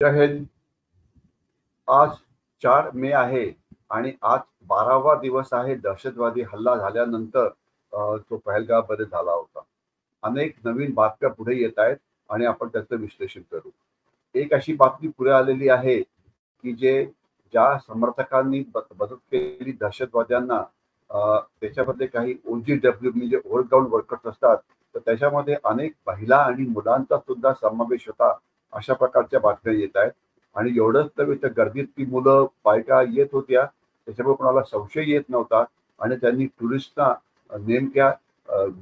जय हिंद. आज 4 मे आहे आणि आज 12वा दिवस आहे दहशतवादी हल्ला झाल्यानंतर तो पहलगाममध्ये झाला होता. अनेक नवीन बातम्या पुढे येत आहेत आणि आपण त्याचं विश्लेषण करू. एक अशी बातमी पुढे आलेली आहे की ज्या समर्थकांनी मदत केली दहशतवाद्यांना, त्याच्यामध्ये काही OGW म्हणजे ओव्हर ग्राउंड वर्कर्स असतात, तर त्याच्यामध्ये अनेक महिला आणि मुलांचा सुद्धा समावेश होता, अशा प्रकारच्या बातम्या येत आहेत. आणि एवढंच नव्हे तर गर्दीत ती मुलं बायका येत होत्या, त्याच्यामुळे कोणाला संशय येत नव्हता आणि त्यांनी टुरिस्टना नेमक्या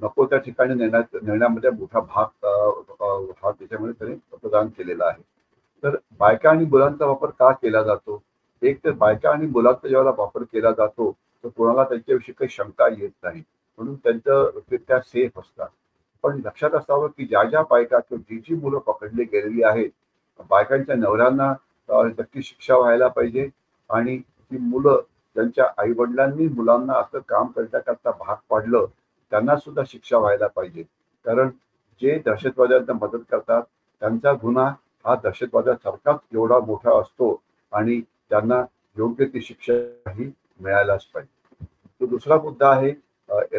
नको त्या ठिकाणी नेण्यामध्ये मोठा भाग हा त्याच्यामध्ये त्यांनी प्रदान केलेला आहे. तर बायका आणि मुलांचा वापर का केला जातो? एक तर बायका आणि मुलांचा जेव्हा वापर केला जातो तर कोणाला त्यांच्याविषयी काही शंका येत नाही, म्हणून त्यांचं त्या सेफ असतात. पण लक्षात असावं की ज्या ज्या बायका किंवा जी मुलं पकडली गेलेली आहेत, बायकांच्या नवऱ्यांना नक्की शिक्षा व्हायला पाहिजे. आणि ती मुलं त्यांच्या आईवडिलांनी मुलांना असं काम करता भाग पाडलं, त्यांना सुद्धा शिक्षा व्हायला पाहिजे. कारण जे दहशतवाद्यांना मदत करतात त्यांचा गुन्हा हा दहशतवाद्यासारखाच एवढा मोठा असतो आणि त्यांना योग्य ती शिक्षाही मिळायलाच पाहिजे. तो दुसरा मुद्दा आहे,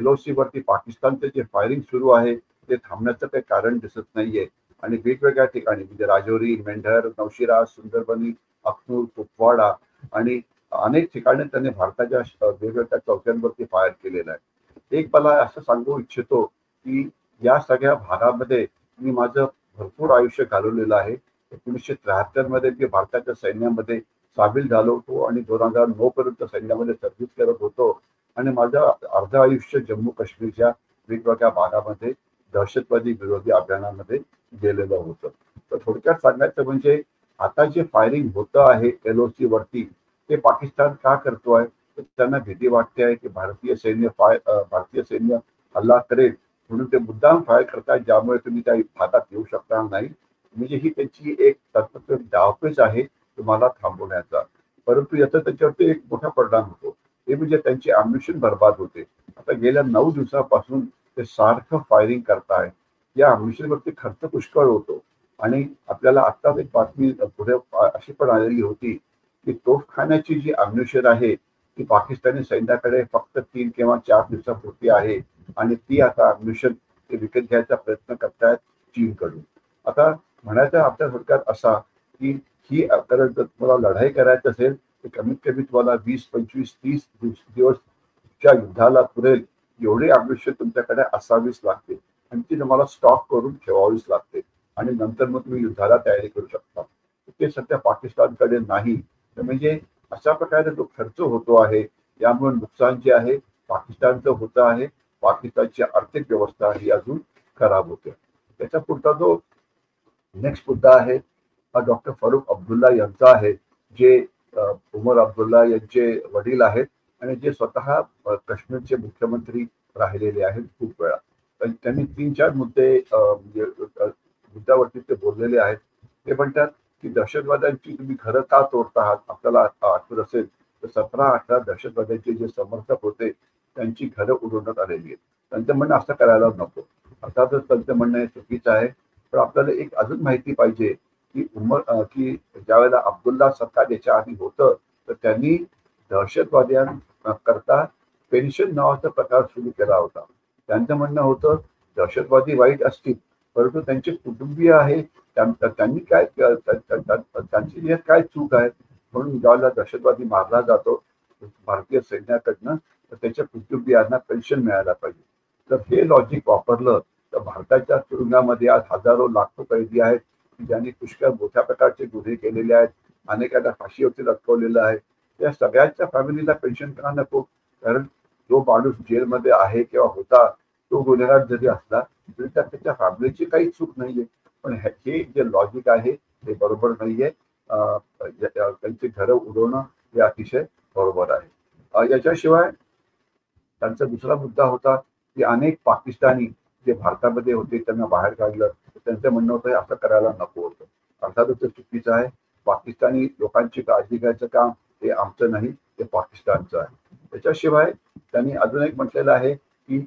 LOC वरती पाकिस्तानचे जे फायरिंग सुरू आहे ते थांबण्याचं काही कारण दिसत नाहीये. आणि वेगवेगळ्या ठिकाणी म्हणजे राजौरी, मेंढर, नौशिरा, सुंदरबनी, अखनूर, कुपवाडा आणि अनेक ठिकाणी त्यांनी भारताच्या वेगवेगळ्या चौक्यांवरती फायर केलेलं आहे. एक मला असं सांगू इच्छितो की या सगळ्या भागामध्ये मी माझं भरपूर आयुष्य घालवलेलं आहे. 1973 मध्ये मी भारताच्या सैन्यामध्ये सामील झालो होतो आणि 2009 पर्यंत सैन्यामध्ये सर्व्हिस करत होतो. आणि माझं अर्ध आयुष्य जम्मू काश्मीरच्या वेगवेगळ्या भागामध्ये दहशतवादी विरोधी अभियानामध्ये गेलेलं होतं. तर थोडक्यात सांगायचं म्हणजे आता जे फायरिंग होतं आहे LOC वरती, ते पाकिस्तान का करतोय? तर त्यांना भीती वाटते आहे की भारतीय सैन्य हल्ला करेल, म्हणून ते मुद्दाम फायर करतात, ज्यामुळे तुम्ही त्या भागात येऊ शकणार नाही. म्हणजे ही त्यांची एक तत्पर डावपेच आहे तुम्हाला थांबवण्याचा. परंतु याचा त्याच्यावरती एक मोठा परिणाम होतो, ते म्हणजे त्यांची अम्युनिशन बर्बाद होते. आता गेल्या 9 दिवसापासून ते सारखं फायरिंग करताय. या अम्युनिशनवरती खर्च पुष्कळ होतो. आणि आपल्याला आत्ताच एक बातमी पुढे अशी पण आलेली होती की तोफखान्याची जी अम्युनिशन आहे ती पाकिस्तानी सैन्याकडे फक्त 3 किंवा 4 दिवसापुरती आहे आणि ती आता अम्युनिशन ते विकत घ्यायचा प्रयत्न करतायत चीनकडून. आता म्हणायचा आपल्या थोडक्यात असा की ही जर तुम्हाला लढाई करायची असेल तर कमीत कमी तुम्हाला 20, 25, 30 दिवसच्या युद्धाला पुरेल एवढी अम्युनिशन तुमच्याकडे असावीच लागते आणि ती तुम्हाला स्टॉक करून ठेवावीच लागते आणि नंतर मग तुम्ही युद्धाला तयारी करू शकता. ते सध्या पाकिस्तानकडे नाही. तर म्हणजे अशा प्रकारे जो खर्च होतो आहे, यामुळे नुकसान जे आहे पाकिस्तानचं होतं आहे. पाकिस्तानची आर्थिक व्यवस्था ही अजून खराब होते. त्याच्या पुढचा जो नेक्स्ट मुद्दा आहे हा डॉक्टर फारुख अब्दुल्ला यांचा आहे, जे उमर अब्दुल्ला यांचे वडील आहेत आणि जे स्वतः काश्मीरचे मुख्यमंत्री राहिलेले आहेत खूप वेळा. त्यांनी 3-4 मुद्द्यावरती ते बोललेले आहेत. ते म्हणतात की दहशतवाद्यांची तुम्ही घरं का तोडत आहात? आपल्याला आठवत असेल तर 17-18 दहशतवाद्यांचे जे समर्थक होते त्यांची घरं उडवण्यात आलेली आहेत. त्यांचं म्हणणं असं करायला नको. अर्थातच त्यांचं म्हणणं हे चुकीचं आहे. पण आपल्याला एक अजून माहिती पाहिजे की की ज्यावेळेला अब्दुल्ला सरकार याच्या आधी होतं तर त्यांनी दहशतवाद्यांकरता पेन्शन नावाचा प्रकार सुरू केला होता. त्यांचं म्हणणं होतं दहशतवादी वाईट असतील, परंतु त्यांचे कुटुंबीय आहे त्यांनी काय त्यांची यात काय चूक आहे? म्हणून ज्यावेळेला दहशतवादी मारला जातो भारतीय सैन्याकडनं तर त्याच्या कुटुंबियांना पेन्शन मिळायला पाहिजे. तर हे लॉजिक वापरलं तर भारताच्या तुरुंगामध्ये आज हजारो लाखो कैदी आहेत की ज्यांनी पुष्कळ मोठ्या प्रकारचे गुन्हे केलेले आहेत, अनेकांना फाशीवरती लटकवलेलं आहे. त्या सगळ्यांच्या फॅमिलीला पेन्शन का नको? कारण जो माणूस जेलमध्ये आहे किंवा होता तो गुन्हेगार जरी असला तरी त्याच्या फॅमिलीची काही चूक नाहीये. पण हे जे लॉजिक आहे ते बरोबर नाहीये. त्यांची घरं उडवणं हे अतिशय बरोबर आहे. याच्याशिवाय त्यांचा दुसरा मुद्दा होता की अनेक पाकिस्तानी जे भारतामध्ये होते त्यांना बाहेर काढलं. त्यांचं म्हणणं होतं हे असं करायला नको होतं. अर्थातच ते चुकीचं आहे. पाकिस्तानी लोकांची काळजी घ्यायचं काम हे आमचं नाही, ते पाकिस्तानचं आहे. त्याच्याशिवाय त्यांनी अजून एक म्हटलेलं आहे की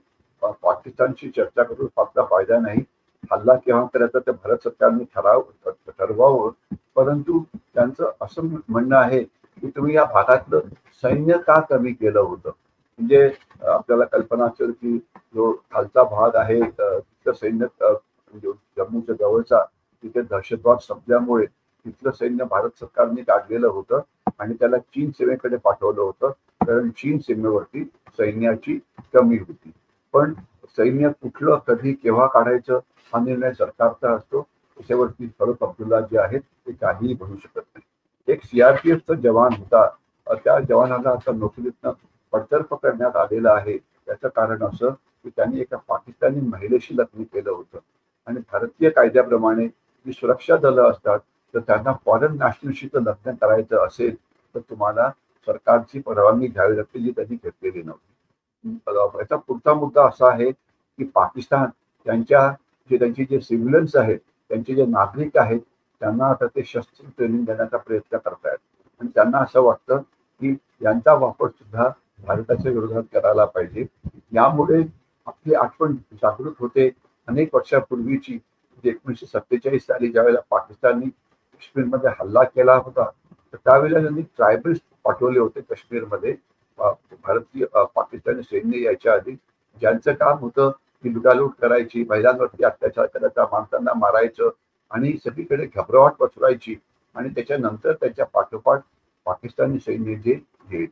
पाकिस्तानची चर्चा करून फारसा फायदा नाही. हल्ला केव्हा करायचा ते भारत सरकारने ठरवावं. परंतु त्यांचं असं म्हणणं आहे की तुम्ही या भागातलं सैन्य का कमी केलं होतं. म्हणजे आपल्याला कल्पना असेल की जो खालचा भाग आहे तिथलं सैन्य म्हणजे जम्मूच्या जवळचा तिथे दहशतवाद संपल्यामुळे तिथलं सैन्य भारत सरकारने काढलेलं होतं आणि त्याला चीन सीमेकडे पाठवलं होतं, कारण चीन सीमेवरती सैन्याची कमी होती. पण सैन्य कुठलं कधी केव्हा काढायचं हा निर्णय सरकारचा असतो. त्याच्यावरती फरुख अब्दुल्ला जे आहेत ते काहीही बनू शकत नाही. एक सीआरपीएफचा जवान होता, त्या जवानाला आता नोकरीतनं बडतर्फ करण्यात आलेलं आहे. त्याचं कारण असं की त्यांनी एका पाकिस्तानी महिलेशी लग्न केलं होतं आणि भारतीय कायद्याप्रमाणे जी सुरक्षा दलं असतात तर त्यांना फॉरेन नॅशनलशी जर लग्न करायचं असेल तर तुम्हाला सरकारची परवानगी घ्यावी लागते, जी त्यांनी घेतलेली नव्हती. याचा पुढचा मुद्दा असा आहे की पाकिस्तान त्यांची जे सिव्हिलियन्स आहेत, त्यांचे जे नागरिक आहेत त्यांना आता ते शस्त्र ट्रेनिंग देण्याचा प्रयत्न करतायत आणि त्यांना असं वाटतं की यांचा वापर सुद्धा भारताच्या विरोधात करायला पाहिजे. यामुळे आपली आठवण जागृत होते अनेक वर्षापूर्वीची, 1947 साली ज्यावेळेला पाकिस्ताननी काश्मीरमध्ये हल्ला केला होता तर त्यावेळेला त्यांनी ट्रायबल्स पाठवले होते काश्मीरमध्ये. भारतीय पाकिस्तानी सैन्य यायच्या आधी ज्यांचं काम होतं की लुटालूट करायची, महिलांवरती अत्याचार करायचा, माणसांना मारायचं आणि सगळीकडे घबराट पसरायची आणि त्याच्यानंतर त्याच्या पाठोपाठ पाकिस्तानी सैन्य जे घेईल.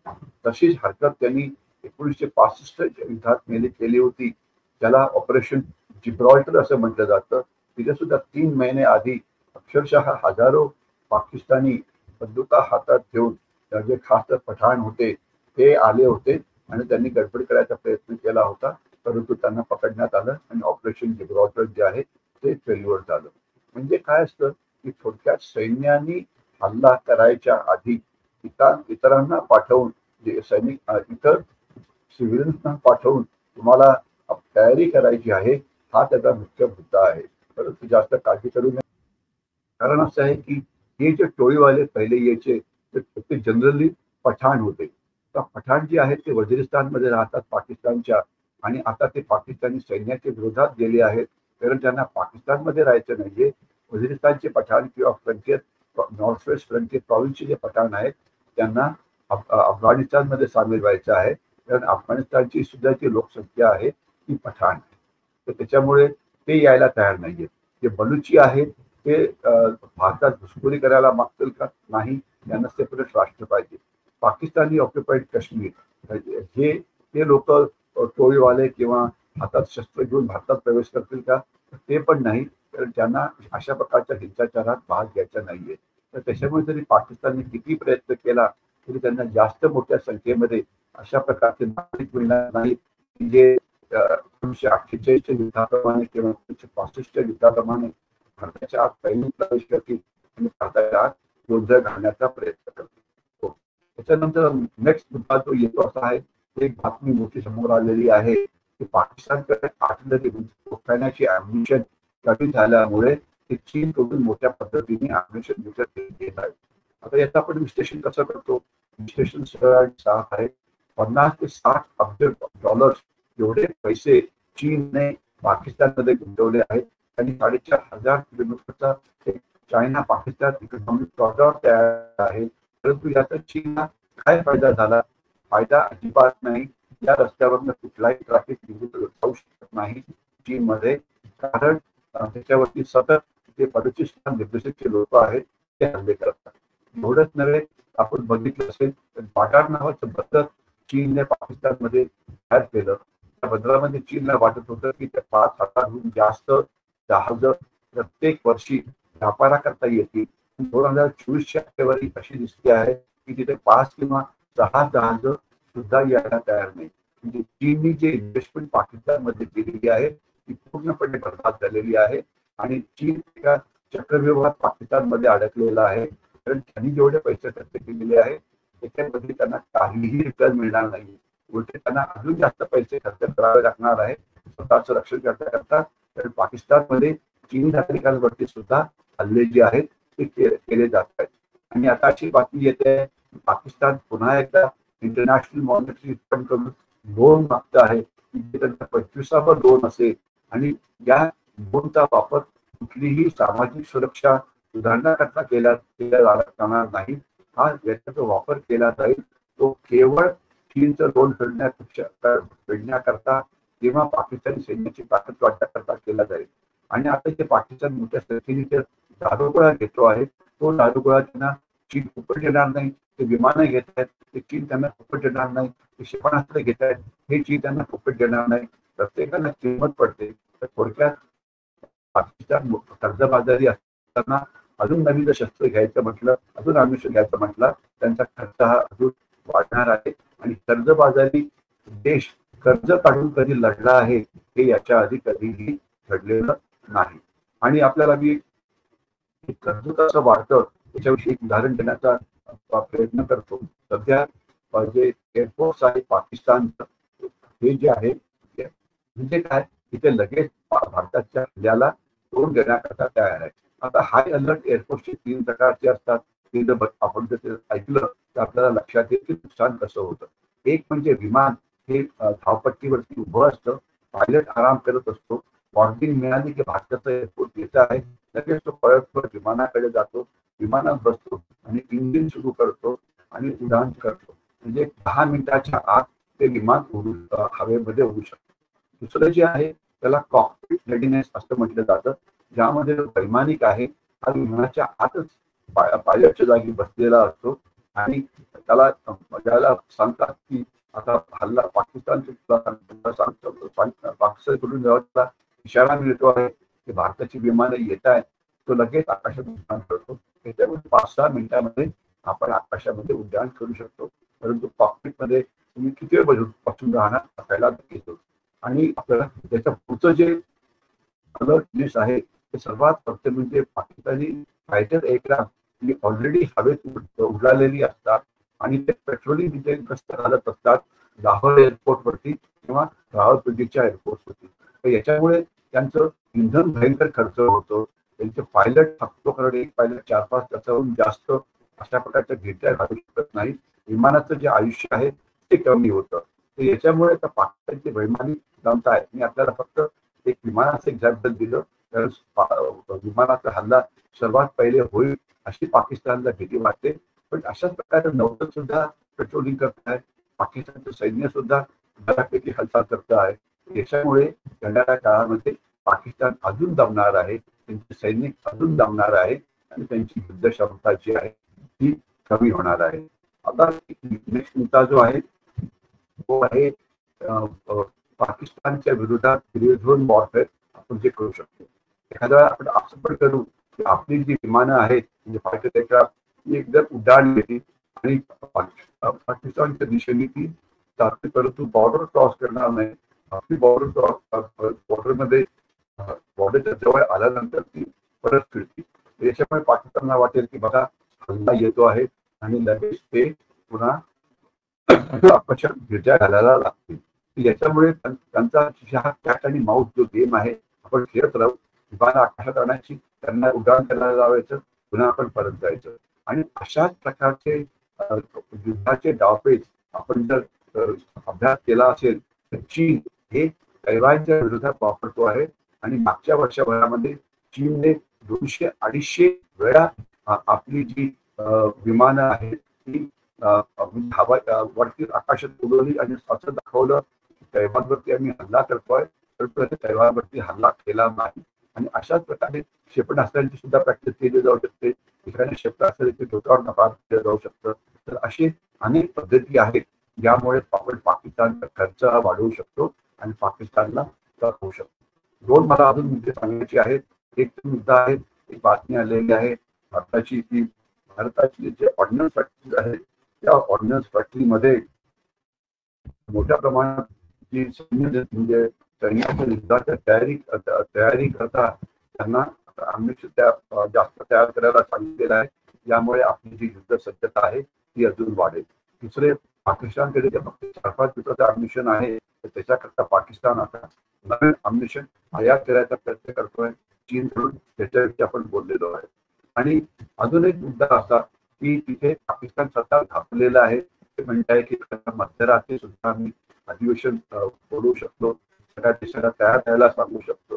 तशीच हरकत त्यांनी 1965 युद्धात केली होती, ज्याला ऑपरेशन जिब्रॉल्टर असं म्हटलं जातं. तिथे सुद्धा 3 महिने आधी अक्षरशः हजारो पाकिस्तानी बंदुका हातात घेऊन जे खास तर पठाण होते ते आले होते आणि त्यांनी गडबड करायचा प्रयत्न केला होता, परंतु त्यांना पकडण्यात आलं आणि ऑपरेशन जिब्रॉल्टर जे आहे ते फेल्युअर झालं. म्हणजे काय असतं की थोडक्यात सैन्याने हल्ला करायच्या आधी इतरांना पाठवून, जे सैनिक इतर सिव्हिलियन्सना पाठवून तुम्हाला तयारी करायची आहे, हा त्याचा मुख्य मुद्दा आहे. परंतु जास्त काळजी करू नये. कारण असं आहे की हे जे टोळीवाले पहिले यायचे ते जनरली पठाण होते. तर पठाण जे आहेत ते वजिरिस्तानमध्ये राहतात पाकिस्तानच्या आणि आता ते पाकिस्तानी सैन्याच्या विरोधात गेले आहेत, कारण त्यांना पाकिस्तानमध्ये राहायचं नाहीये. वजिरिस्तानचे पठाण किंवा फ्रंटियर नॉर्थ वेस्ट फ्रंटियर प्रॉव्हिन्सचे जे पठाण आहेत त्यांना अफगाणिस्तानमध्ये सामील व्हायचं आहे, कारण अफगाणिस्तानची सुद्धा जी लोकसंख्या आहे ती पठाण आहे. तर त्याच्यामुळे ते यायला तयार नाहीये. जे बलुची आहेत ते भारतात घुसखोरी करायला मागतील का नाही, यांना सेपरेट राष्ट्र पाहिजे. पाकिस्तानी ऑक्युपाईड काश्मीर हे ते लोक टोळीवाले किंवा हातात शस्त्र घेऊन भारतात प्रवेश करतील का, ते पण नाही, कारण त्यांना अशा प्रकारच्या हिंसाचारात भाग घ्यायचा नाहीये. तर त्याच्यामुळे जरी पाकिस्तानने किती प्रयत्न केला तरी त्यांना जास्त मोठ्या संख्येमध्ये अशा प्रकारचे नागरिक मिळणार नाही जे 1948च्या युद्धाप्रमाणे किंवा 1965च्या युद्धाप्रमाणे भारताच्या आत पहिली प्रवेश करतील आणि भारताच्या आत युद्ध घालण्याचा प्रयत्न करतील. त्याच्यानंतर नेक्स्ट मुद्दा जो येतो असा आहे, एक बातमी मोठी समोर आलेली आहे की पाकिस्तानकडे आर्टिलरी तोफखान्याची ॲम्युनिशन कमी झाल्यामुळे ते चीनकडून मोठ्या पद्धतीने ॲम्युनिशन विकत घेत आहेत. आता याचं आपण विश्लेषण कसं करतो? विश्लेषण सरळ आणि साफ आहे. 50 ते 60 अब्ज डॉलर्स एवढे पैसे चीनने पाकिस्तानमध्ये गुंतवले आहेत आणि 4,500 किलोमीटरचा एक चायना पाकिस्तान इकॉनॉमिक कॉरिडॉर तयार आहे. परंतु याचा चीनला काय फायदा झाला? फायदा अजिबात नाही. या रस्त्यावरनं कुठलाही ट्रॅफिक जाऊ शकत नाही चीनमध्ये, कारण त्याच्यावरती सतत जे बलुचिस्तान निर्देशितचे लोक आहेत ते हल्ले करतात. एवढंच नव्हे, आपण बघितलं असेल तर बाटार नावाचं बंदर चीनने पाकिस्तानमध्ये तयार केलं. त्या बंदरामध्ये चीनला वाटत होतं की त्या 5,000हून जास्त जहाज प्रत्येक वर्षी व्यापारा करता येतील. 2024च्या फेब्रुवारी अशी दिसते आहे की तिथे 5 किंवा 6 जहाज सुद्धा यायला तयार नाही. म्हणजे चीननी जे इन्व्हेस्टमेंट पाकिस्तानमध्ये केलेली आहे ती पूर्णपणे बरबाद झालेली आहे आणि चीन एका चक्रव्यूहात पाकिस्तानमध्ये अडकलेला आहे, कारण त्यांनी जेवढे पैसे खर्च केलेले आहेत त्याच्यामध्ये त्यांना काहीही रिटर्न मिळणार नाही. उलटे त्यांना अजून जास्त पैसे खर्च करावे लागणार आहे स्वतःचं रक्षण करता, कारण पाकिस्तानमध्ये चीनी नागरिकांवरती सुद्धा हल्ले जे आहेत ते केले जात आहेत. आणि आता अशी बातमी येते पाकिस्तान पुन्हा एकदा इंटरनॅशनल मॉनिटरी फंड कडून लोन मागतं आहे, त्यांचा 25वा लोन असेल आणि या ड्रोनचा वापर कुठलीही सामाजिक सुरक्षा सुधारण्याकरता केला जाणार नाही. हा याचा वापर केला जाईल तो केवळ चीनचं ड्रोन फेडण्याकरता किंवा पाकिस्तानी सैन्याची ताकद वाढण्याकरता केला जाईल. आणि आता जे पाकिस्तान मोठ्या संख्येने दारुगोळा घेतो आहे तो दारुगोळा त्यांना चीन फुकट देणार नाही. ते विमानं घेत आहेत ते चीन त्यांना फुकट देणार नाही. ते क्षेपणास्त्र घेत आहेत हे चीन त्यांना फुकट देणार नाही. प्रत्येकाला किंमत पडते. तर थोडक्यात पाकिस्तान कर्जबाजारी असताना अजून नवीन शस्त्र घ्यायचं म्हटलं अजून आयुष्य घ्यायचं म्हटलं त्यांचा खर्च हा अजून वाढणार आहे. आणि कर्जबाजारी देश कर्ज काढून कधी लढला आहे हे याच्या आधी कधीही घडलेलं नाही. आणि आपल्याला मी कर्ज कसं वाढतं त्याच्याविषयी एक उदाहरण देण्याचा प्रयत्न करतो. सध्या जे एअरफोर्स आहे पाकिस्तानचं हे जे आहे म्हणजे काय तिथे लगेच भारताच्या हल्ल्याला तोंड देण्याकरता तयार आहे. आता हाय अलर्ट एअरफोर्सचे 3 प्रकारचे असतात. ते जर आपण जर ऐकलं तर आपल्याला लक्षात येईल की नुकसान कसं होतं. एक म्हणजे विमान हे धावपट्टीवरती उभं असतं. पायलट आराम करत असतो. वॉर्निंग मिळाली की भारताचं एअरपोर्ट येत आहे लगेच तो पळत विमानाकडे जातो. विमानात बसतो आणि इंजिन सुरू करतो आणि उड्डाण करतो. म्हणजे 10 मिनिटाच्या आत ते विमान हवेमध्ये उडू शकतं. दुसरं जे आहे त्याला कॉकपिट रेडिनेस असं म्हटलं जातं. ज्यामध्ये वैमानिक आहे हा विमानाच्या आतच पायलटच्या जागी बसलेला असतो आणि त्याला सांगतात की आता हल्ला पाकिस्तानकडून जेव्हा इशारा मिळतो आहे की भारताची विमानं येत आहेत तो लगेच आकाशात उड्डाण करतो. त्याच्यामध्ये 5-6 मिनिटांमध्ये आपण आकाशामध्ये उड्डाण करू शकतो. परंतु कॉकपिटमध्ये तुम्ही किती वेळ बसून राहणार बघायला येतो. आणि आपल्याला त्याचं पुढचं जे अलर्टनेस आहे ते सर्वात फक्त म्हणजे पाकिस्तानी फायटर एअरक्राफ्ट ऑलरेडी हवेत उडालेली असतात आणि ते पेट्रोलिंग तिथे गस्त घालत असतात लाहोर एअरपोर्टवरती किंवा रावलपिंडीच्या एअरपोर्टवरती. तर याच्यामुळे त्यांचं इंधन भयंकर खर्च होतो. त्यांचे पायलट थकतो कारण एक पायलट 4-5 तासाहून जास्त अशा प्रकारच्या घेट्या घालू शकत नाही. विमानाचं जे आयुष्य आहे ते कमी होतं. तर याच्यामुळे आता पाकिस्तानचे वैमानिक जमत आहेत. मी आपल्याला फक्त एक विमानाचं एक्झाम्पल दिलं तर विमानाचा हल्ला सर्वात पहिले होईल अशी पाकिस्तानला भीती वाटते. पण अशाच प्रकारे नौदल सुद्धा पेट्रोलिंग करत आहे. पाकिस्तानचं सैन्य सुद्धा बऱ्यापैकी हालचाल करत आहे. याच्यामुळे येणाऱ्या काळामध्ये पाकिस्तान अजून दमणार आहे. त्यांचे सैनिक अजून दमणार आहे आणि त्यांची युद्ध क्षमता जी आहे ती कमी होणार आहे. आता नेक्स्ट मुद्दा जो आहे तो आहे पाकिस्तानच्या विरोधात ग्रे वॉरफेअर आपण जे करू शकतो. एखाद्या आपण असं पण करू की आपली जी विमानं आहेत म्हणजे फायटर एअरक्राफ्ट एकदम उड्डाण घेतली आणि पाकिस्तानच्या दिशेने ती जाते परंतु बॉर्डर क्रॉस करणार नाही. आपली बॉर्डरमध्ये बॉर्डरच्या जवळ आल्यानंतर ती परत फिरती. याच्यामुळे पाकिस्तानला वाटेल की बघा हल्ला येतो आहे आणि लगेच ते पुन्हा अपशात गिरजा घालायला लागतील. याच्यामुळे त्यांचा कॅट आणि माऊस जो गेम आहे आपण खेळत राहू. विमानं आकाशात आणायची त्यांना उड्डाण करायला लावायचं पुन्हा आपण परत जायचं. आणि अशाच प्रकारचे युद्धाचे डावपेच आपण जर अभ्यास केला असेल तर चीन हे तैवानच्या विरोधात वापरतो आहे. आणि मागच्या वर्षभरामध्ये चीनने 200-250 वेळा आपली जी विमानं आहेत ती वरती आकाशात उडवली आणि असं दाखवलं की तैवानवरती आम्ही हल्ला करतोय परंतु तैवानवरती हल्ला केला नाही. आणि अशाच प्रकारे क्षेपणास्त्रांची सुद्धा प्रॅक्टिस केली जाऊ शकते. एखाद्या क्षेपणास्त्राचे डोक्यावर नकार केलं जाऊ शकतं. तर असे अनेक पद्धती आहेत ज्यामुळे आपण पाकिस्तानचा खर्च हा वाढवू शकतो आणि पाकिस्तानला त्रास होऊ शकतो. 2 मला अजून मुद्दे सांगायचे आहेत. एक मुद्दा आहे एक बातमी आलेली आहे भारताची की भारताची जे ऑर्डिनन्स फॅक्टरी आहे त्या ऑर्डिनन्स फॅक्टरीमध्ये मोठ्या प्रमाणात जी सैन्य म्हणजे सैन्याच्या युद्धाच्या तयारी करता त्यांना जास्त तयार करायला सांगितलेलं आहे. यामुळे आपली जी युद्ध सज्जता आहे ती अजून वाढेल. दुसरे पाकिस्तानकडे जे फक्त 4-5 दिवसाचं अम्युनिशन आहे त्याच्याकरता पाकिस्तान आता नवीन अम्युनिशन आयात करायचा प्रयत्न करतोय चीनकडून. त्याच्याविषयी आपण बोललेलो आहे. आणि अजून एक मुद्दा असा की तिथे पाकिस्तान स्वतः घाबरलेलं आहे. ते म्हणताय की मध्यरात्री सुद्धा आम्ही अधिवेशन बोलवू शकतो. सगळ्या देशाला तयार राहायला सांगू शकतो.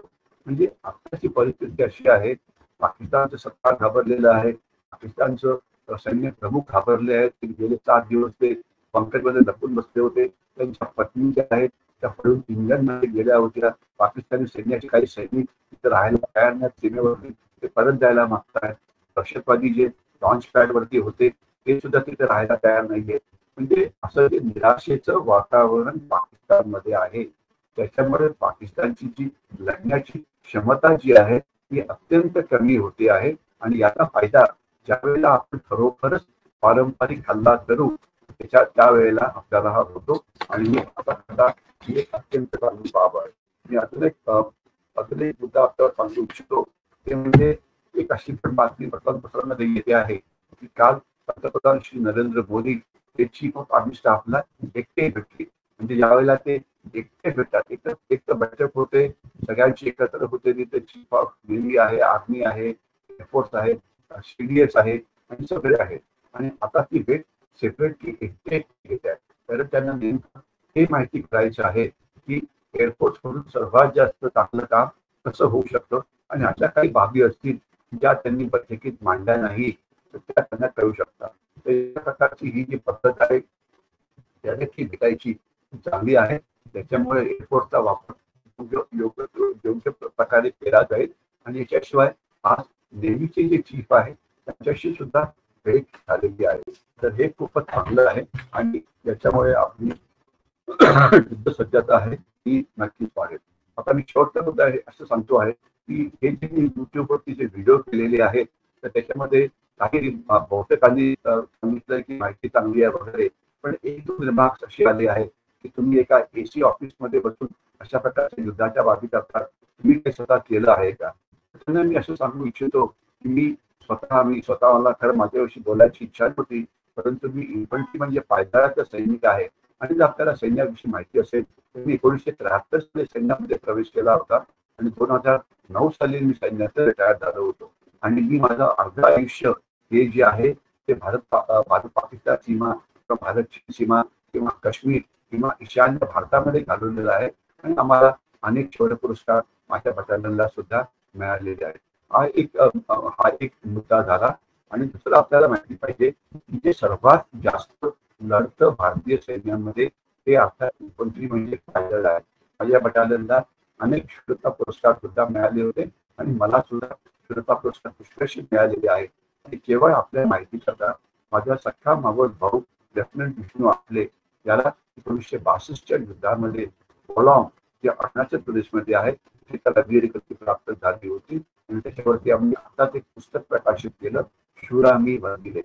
म्हणजे आताची परिस्थिती अशी आहे, पाकिस्तानचं सरकार घाबरलेलं आहे, पाकिस्तानचं सैन्य प्रमुख घाबरले आहेत. गेले 7 दिवस ते बंकरमध्ये लपून बसले होते. त्यांच्या पत्नी ज्या आहेत त्या पळून इंग्लंडमध्ये गेल्या होत्या. पाकिस्तानी सैन्याचे काही सैनिक तिथे राहायला तयार नाहीत सीमेवरती, ते परत जायला मागतायत. दहशतवादी जे लॉन्च पॅड वरती होते ते सुद्धा तिथे राहायला तयार नाहीये. म्हणजे असं ते निराशेचं वातावरण पाकिस्तानमध्ये आहे. त्याच्यामुळे पाकिस्तानची जी लढण्याची क्षमता जी आहे ती अत्यंत कमी होते आहे. आणि याचा फायदा ज्या वेळेला आपण खरोखरच पारंपरिक हल्ला करू त्यावेळेला आपल्याला हा होतो. आणि आता ही एक अत्यंत चांगली बाब आहे. मी अजून एक मुद्दा आपल्याला सांगू इच्छितो, ते म्हणजे एक अशी पण बातमी वर्तमानपत्रामध्ये येते आहे की काल पंतप्रधान श्री नरेंद्र मोदी हे चीफ ऑफ आर्मी स्टाफला एकटे भेटले. म्हणजे ज्यावेळेला ते एकटे भेटतात, एक तर बैठक होते, सगळ्यांची एकत्र होते, तिथे चीफ ऑफ नेव्ही आहे, आर्मी आहे, एअरफोर्स आहे, सीडीएस आहे आणि सगळे आहेत. आणि आता ती भेट सेपरेटली एकटे घेत आहेत. तर त्यांना नेमकं हे माहिती करायचं आहे की एअरफोर्स म्हणून सर्वात जास्त चांगलं काम कसं होऊ शकतं, आणि अशा काही बाबी असतील ज्या त्यांनी बैठकीत मांडल्या नाही तर त्या त्यांना कळू शकतात. तर या प्रकारची ही जी पद्धत आहे त्या देखील भेटायची चांगली आहे. त्याच्यामुळे एअरफोर्सचा वापर योग्य प्रकारे केला जाईल. आणि याच्याशिवाय आज नेव्हीचे जे चीफ आहे त्यांच्याशी सुद्धा भेट झालेली आहे. तर हे खूपच चांगलं आहे आणि याच्यामुळे आपली युद्ध सज्जता आहे ती नक्कीच वाढेल. आता मी शेवटचा मुद्दा आहे असं सांगतो आहे की हे जे मी युट्यूबवरती जे व्हिडिओ केलेले आहेत तर त्याच्यामध्ये काही बहुतेकांनी सांगितलं की माहिती चांगली आहे वगैरे, पण एक दोन रिमार्क्स असे आले आहेत की तुम्ही एका एसी ऑफिस मध्ये बसून अशा प्रकारच्या युद्धाच्या बाबी करतात, तुम्ही ते स्वतः केलं आहे का? त्यामुळे मी असं सांगू इच्छितो की मी स्वतः मला खरं माझ्याविषयी बोलायची इच्छा होती, परंतु मी इन्फंट्री म्हणजे पायदळाचा सैनिक आहे. आणि जर आपल्याला सैन्याविषयी माहिती असेल तर मी 1973 साली सैन्यामध्ये प्रवेश केला होता आणि 2009 साली मी सैन्यात रिटायर झालो होतो. आणि मी माझं अर्ध आयुष्य हे जे आहे ते भारत पाकिस्तान सीमा किंवा भारत चीन सीमा किंवा काश्मीर किंवा ईशान्य भारतामध्ये घालवलेलं आहे. आणि आम्हाला अनेक शौर्य पुरस्कार माझ्या बटालियनला सुद्धा मिळालेले आहेत. हा एक मुद्दा झाला. आणि दुसरं आपल्याला माहिती पाहिजे की जे सर्वात जास्त लढतं भारतीय सैन्यामध्ये ते अर्थात इन्फंट्री म्हणजे पायदळ आहे. माझ्या बटालियनला अनेक शूरता पुरस्कार सुद्धा मिळाले होते आणि मला सुद्धा शूरता पुरस्कार पुष्कळशी मिळालेले आहेत. आणि केवळ आपल्या माहितीकरता माझा सख्खा मावस भाऊ लेफ्टनंट विष्णू आपले याला 1962च्या युद्धामध्ये कोलॉम जे अरुणाचल प्रदेशमध्ये आहे तिथे त्याला वीरगती प्राप्त झाली होती. आणि त्याच्यावरती आम्ही आताच एक पुस्तक प्रकाशित केलं, शूरामी वर्गिले.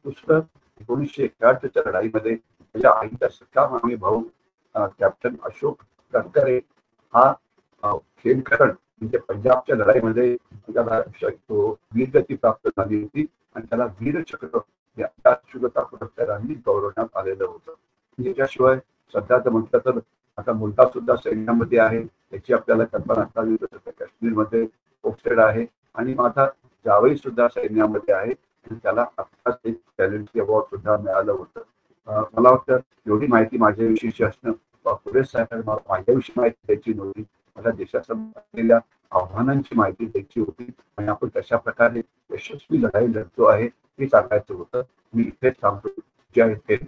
पुस्तक 1961च्या लढाईमध्ये माझ्या आईचा सख्खा मामी भाऊ कॅप्टन अशोक करकरे हा खेमकरण म्हणजे पंजाबच्या लढाईमध्ये त्याला वीरगती प्राप्त झाली होती आणि त्याला वीरचक्र या शूरता पुरस्कारांनी गौरवण्यात आलेलं होतं. याच्याशिवाय सध्या तर म्हटलं तर आता मुलगा सुद्धा सैन्यामध्ये आहे, त्याची आपल्याला कल्पना असावी. काश्मीरमध्ये पोस्टेड आहे आणि माझा जावई सुद्धा सैन्यामध्ये आहे आणि त्याला आत्ताच एक टॅलेंट अवॉर्ड सुद्धा मिळालं होतं. मला वाटतं एवढी माहिती माझ्याविषयीची असणं पुरेसं आहे, कारण मला माझ्याविषयी माहिती द्यायची नव्हती, मला देशासमोर असलेल्या आव्हानांची माहिती द्यायची होती आणि आपण कशा प्रकारे यशस्वी लढाई लढतो आहे हे सांगायचं होतं. मी इथेच थांबतो. जय हिंद.